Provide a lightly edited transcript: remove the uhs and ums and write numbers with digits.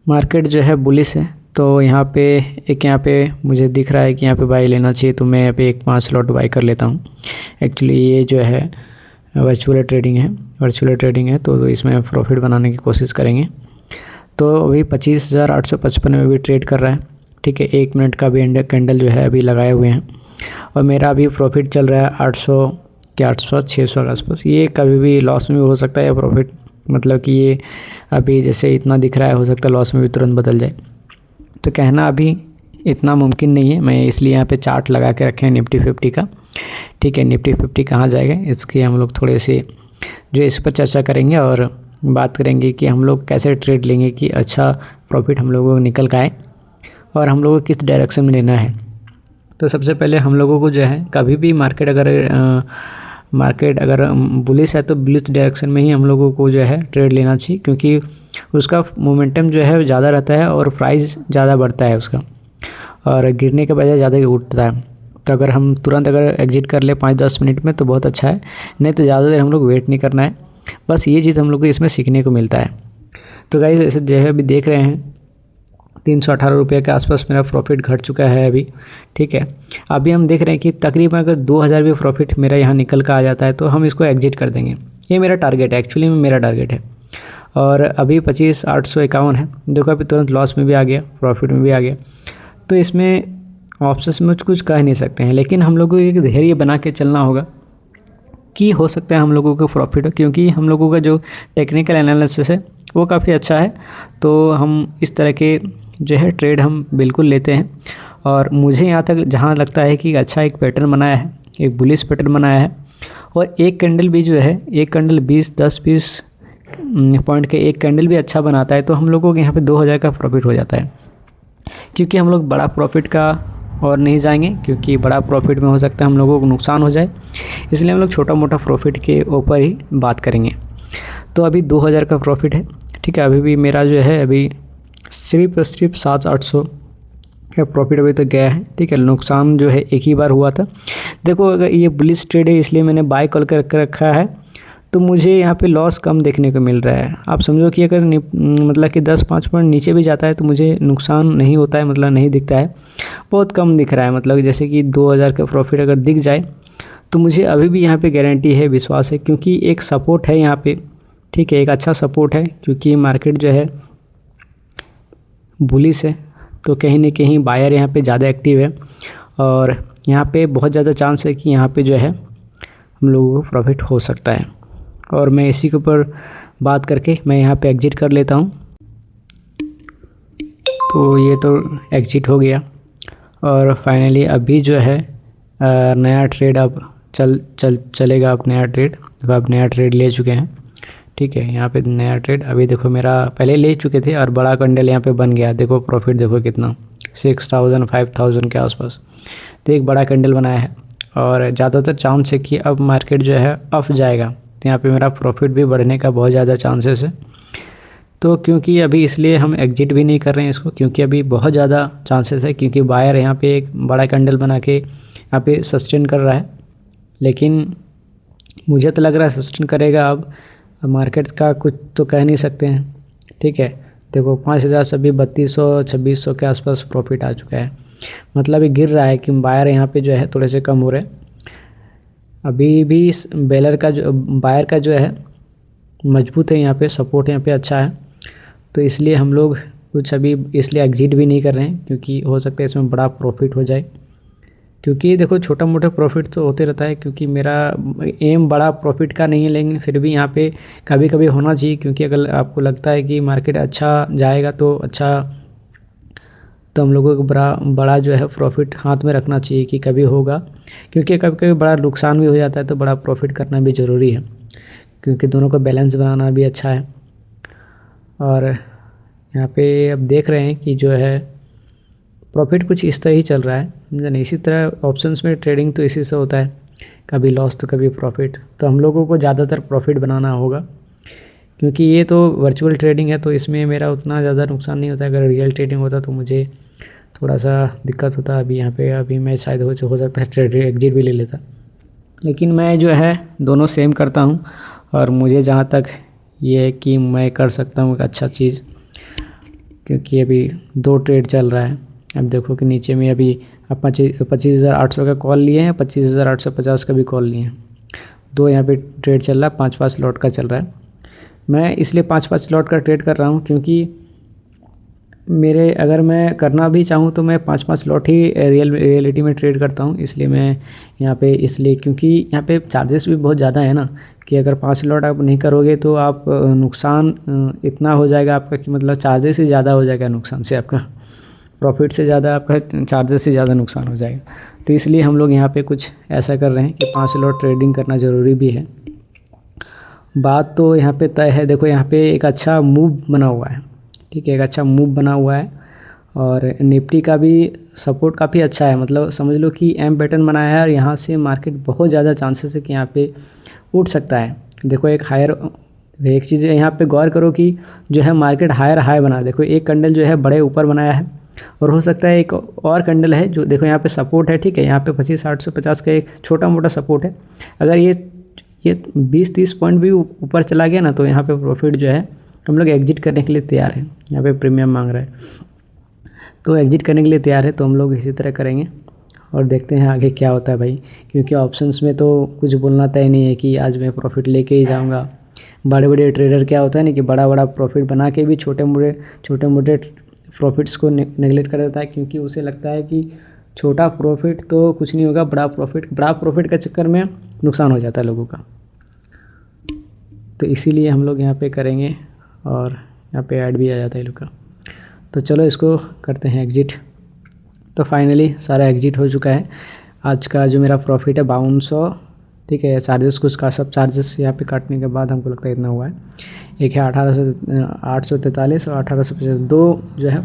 Market जो है bullish है, तो यहाँ पे मुझे दिख रहा है कि यहाँ पे बाई लेना चाहिए, तो मैं यहाँ पे एक 5 लॉट बाई कर लेता हूँ। एक्चुअली ये जो है वर्चुअल ट्रेडिंग है, तो इसमें प्रॉफिट बनाने की कोशिश करेंगे। तो अभी 25,855 में भी ट्रेड कर रहा है, ठीक है। 1 मिनट का भी कैंडल जो है अभी लगाए हुए हैं, और मेरा अभी प्रॉफिट चल रहा है 800 के आसपास। ये कभी भी लॉस में भी हो सकता है या प्रॉफिट, मतलब कि ये अभी जैसे इतना दिख रहा है, हो सकता है लॉस में भी तुरंत बदल जाए। तो कहना अभी इतना मुमकिन नहीं है, मैं इसलिए यहाँ पे चार्ट लगा के रखे हैं निफ्टी 50 का, ठीक है। निफ्टी 50 कहाँ जाएगा, इसकी हम लोग थोड़े से जो इस पर चर्चा करेंगे और बात करेंगे कि हम लोग कैसे ट्रेड लेंगे कि अच्छा प्रॉफिट हम लोगों को निकल का आए, और हम लोगों को किस डायरेक्शन में लेना है। तो सबसे पहले हम लोगों को जो है कभी भी मार्केट अगर बुलिश है तो बुलिश डायरेक्शन में ही हम लोगों को जो है ट्रेड लेना चाहिए, क्योंकि उसका मोमेंटम जो है ज़्यादा रहता है और प्राइस ज़्यादा बढ़ता है उसका, और गिरने के बजाय ज़्यादा उठता है। तो अगर हम तुरंत एग्जिट कर ले 5-10 मिनट में तो बहुत अच्छा है, नहीं तो ज़्यादा देर हम लोग वेट नहीं करना है। बस ये चीज़ हम लोग को इसमें सीखने को मिलता है। तो गाइस ऐसे जो है अभी देख रहे हैं 318 रुपये के आसपास मेरा प्रॉफिट घट चुका है अभी, ठीक है। अभी हम देख रहे हैं कि तकरीबन अगर 2000 भी प्रॉफिट मेरा यहाँ निकल कर आ जाता है तो हम इसको एग्जिट कर देंगे। ये मेरा टारगेट है, एक्चुअली में मेरा टारगेट है। और अभी 25,851 है, देखो अभी तुरंत लॉस में भी आ गया, प्रॉफिट में भी आ गया। तो इसमें ऑप्शंस में कुछ कह नहीं सकते हैं, लेकिन हम लोगों को एक धैर्य बना के चलना होगा कि हो सकता है हम लोगों को प्रॉफिट हो, क्योंकि हम लोगों का जो टेक्निकल एनालिसिस है वो काफ़ी अच्छा है। तो हम इस तरह के जो है ट्रेड हम बिल्कुल लेते हैं, और मुझे यहाँ तक जहाँ लगता है कि अच्छा एक पैटर्न बनाया है, एक बुलिश पैटर्न बनाया है, और एक कैंडल भी जो है, एक कैंडल 10-20 पॉइंट के एक कैंडल भी अच्छा बनाता है, तो हम लोगों को यहाँ पे 2000 का प्रॉफिट हो जाता है। क्योंकि हम लोग बड़ा प्रॉफिट का और नहीं जाएंगे, क्योंकि बड़ा प्रॉफिट में हो सकता है हम लोगों को नुकसान हो जाए, इसलिए हम लोग छोटा मोटा प्रॉफिट के ऊपर ही बात करेंगे। तो अभी 2000 का प्रॉफिट है, ठीक है। अभी भी मेरा जो है अभी सिर्फ 700-800 का प्रॉफिट अभी तक गया है, ठीक है। नुकसान जो है एक ही बार हुआ था। देखो अगर ये बुलिश ट्रेड है इसलिए मैंने बाय कॉल कर रखा है, तो मुझे यहाँ पे लॉस कम देखने को मिल रहा है। आप समझो कि अगर मतलब कि 10-5 पॉइंट नीचे भी जाता है तो मुझे नुकसान नहीं होता है, मतलब नहीं दिखता है, बहुत कम दिख रहा है। मतलब जैसे कि 2000 का प्रॉफिट अगर दिख जाए तो मुझे अभी भी यहाँ पे गारंटी है, विश्वास है, क्योंकि एक सपोर्ट है यहाँ पे, ठीक है। एक अच्छा सपोर्ट है, क्योंकि मार्केट जो है बुलिश है, तो कहीं ना कहीं बायर यहाँ पे ज़्यादा एक्टिव है, और यहाँ पे बहुत ज़्यादा चांस है कि यहाँ पे जो है हम लोगों को प्रॉफिट हो सकता है। और मैं इसी के ऊपर बात करके मैं यहाँ पे एग्जिट कर लेता हूँ। तो ये तो एग्जिट हो गया, और फाइनली अभी जो है नया ट्रेड अब चलेगा। अब नया ट्रेड, तो आप नया ट्रेड ले चुके हैं, ठीक है। यहाँ पे नया ट्रेड अभी देखो मेरा पहले ले चुके थे, और बड़ा कैंडल यहाँ पे बन गया। देखो प्रॉफिट देखो कितना, 6000-5000 के आसपास। तो एक बड़ा कैंडल बनाया है, और ज़्यादातर चांस है कि अब मार्केट जो है अप जाएगा, तो यहाँ पे मेरा प्रॉफिट भी बढ़ने का बहुत ज़्यादा चांसेस है। तो क्योंकि अभी इसलिए हम एग्जिट भी नहीं कर रहे हैं इसको, क्योंकि अभी बहुत ज़्यादा चांसेस है, क्योंकि बायर यहाँ पे एक बड़ा कैंडल बना के यहाँ पे सस्टेन कर रहा है। लेकिन मुझे तो लग रहा है सस्टेन करेगा। अब मार्केट का कुछ तो कह नहीं सकते हैं, ठीक है। देखो 5000 से भी 3200-2600 के आसपास प्रॉफिट आ चुका है, मतलब ये गिर रहा है कि बायर यहाँ पे जो है थोड़े से कम हो रहे हैं। अभी भी बायर का जो है मजबूत है, यहाँ पे सपोर्ट यहाँ पे अच्छा है। तो इसलिए हम लोग कुछ अभी इसलिए एग्जिट भी नहीं कर रहे हैं, क्योंकि हो सकता है इसमें बड़ा प्रॉफिट हो जाए। क्योंकि देखो छोटा मोटा प्रॉफिट तो होते रहता है, क्योंकि मेरा एम बड़ा प्रॉफिट का नहीं है, लेकिन फिर भी यहाँ पे कभी कभी होना चाहिए। क्योंकि अगर आपको लगता है कि मार्केट अच्छा जाएगा तो हम लोगों को बड़ा जो है प्रॉफिट हाथ में रखना चाहिए कि कभी होगा, क्योंकि कभी कभी बड़ा नुकसान भी हो जाता है, तो बड़ा प्रॉफिट करना भी ज़रूरी है, क्योंकि दोनों का बैलेंस बनाना भी अच्छा है। और यहाँ पे अब देख रहे हैं कि जो है प्रॉफिट कुछ इस तरह ही चल रहा है, समझे। इसी तरह ऑप्शंस में ट्रेडिंग तो इसी से होता है, कभी लॉस तो कभी प्रॉफिट। तो हम लोगों को ज़्यादातर प्रॉफिट बनाना होगा, क्योंकि ये तो वर्चुअल ट्रेडिंग है, तो इसमें मेरा उतना ज़्यादा नुकसान नहीं होता। अगर रियल ट्रेडिंग होता तो मुझे थोड़ा सा दिक्कत होता। अभी मैं शायद हो सकता है ट्रेड एग्जिट भी ले लेता, लेकिन मैं जो है दोनों सेम करता हूँ। और मुझे जहाँ तक ये है कि मैं कर सकता हूँ एक अच्छा चीज़, क्योंकि अभी 2 ट्रेड चल रहा है। अब देखो कि नीचे में अभी 25,800 का कॉल लिए हैं, 25,850 का भी कॉल लिए हैं। 2 यहाँ पे ट्रेड चल रहा है, 5-5 लॉट का चल रहा है। मैं इसलिए 5-5 लॉट का ट्रेड कर रहा हूँ क्योंकि मेरे अगर मैं करना भी चाहूँ तो मैं 5-5 लॉट ही रियलिटी में ट्रेड करता हूँ। इसलिए मैं यहाँ पे क्योंकि यहाँ पे चार्जेस भी बहुत ज़्यादा है ना, कि अगर 5 लॉट आप नहीं करोगे तो आप नुकसान इतना हो जाएगा आपका कि मतलब चार्जेस ही ज़्यादा हो जाएगा नुकसान से, आपका प्रॉफिट से ज़्यादा आपका चार्जेस से ज़्यादा नुकसान हो जाएगा। तो इसलिए हम लोग यहाँ पे कुछ ऐसा कर रहे हैं कि 5 लॉट ट्रेडिंग करना ज़रूरी भी है। बात तो यहाँ पे तय है। देखो यहाँ पे एक अच्छा मूव बना हुआ है, ठीक है, एक अच्छा मूव बना हुआ है और निफ्टी का भी सपोर्ट काफ़ी अच्छा है। मतलब समझ लो कि एम पैटर्न बनाया है और यहाँ से मार्केट बहुत ज़्यादा चांसेस है कि यहाँ पे उठ सकता है। देखो एक चीज़ यहाँ पे गौर करो कि जो है मार्केट हायर हाई बना, देखो एक कैंडल जो है बड़े ऊपर बनाया है और हो सकता है एक और कैंडल है जो देखो यहाँ पे सपोर्ट है, ठीक है, यहाँ पे 25,850 का एक छोटा मोटा सपोर्ट है। अगर ये 20-30 पॉइंट भी ऊपर चला गया ना तो यहाँ पे प्रॉफिट जो है हम लोग एग्जिट करने के लिए तैयार हैं। यहाँ पे प्रीमियम मांग रहा है तो एग्जिट करने के लिए तैयार है, तो हम लोग इसी तरह करेंगे और देखते हैं आगे क्या होता है भाई। क्योंकि ऑप्शंस में तो कुछ बोलना तय नहीं है कि आज मैं प्रॉफिट लेके ही जाऊँगा। बड़े बड़े ट्रेडर क्या होता है ना कि बड़ा बड़ा प्रॉफिट बना के भी छोटे मोटे प्रॉफिट्स को नेगलेक्ट कर देता है, क्योंकि उसे लगता है कि छोटा प्रॉफिट तो कुछ नहीं होगा, बड़ा प्रॉफिट के चक्कर में नुकसान हो जाता है लोगों का। तो इसीलिए हम लोग यहाँ पे करेंगे और यहाँ पे ऐड भी आ जाता है लोग का। तो चलो इसको करते हैं एग्जिट। तो फाइनली सारा एग्जिट हो चुका है। आज का जो मेरा प्रॉफिट है 5200, ठीक है। चार्जेस कुछ का सब चार्जेस यहाँ पे काटने के बाद हमको लगता है इतना हुआ है। एक है 843 और 1850, 2 जो है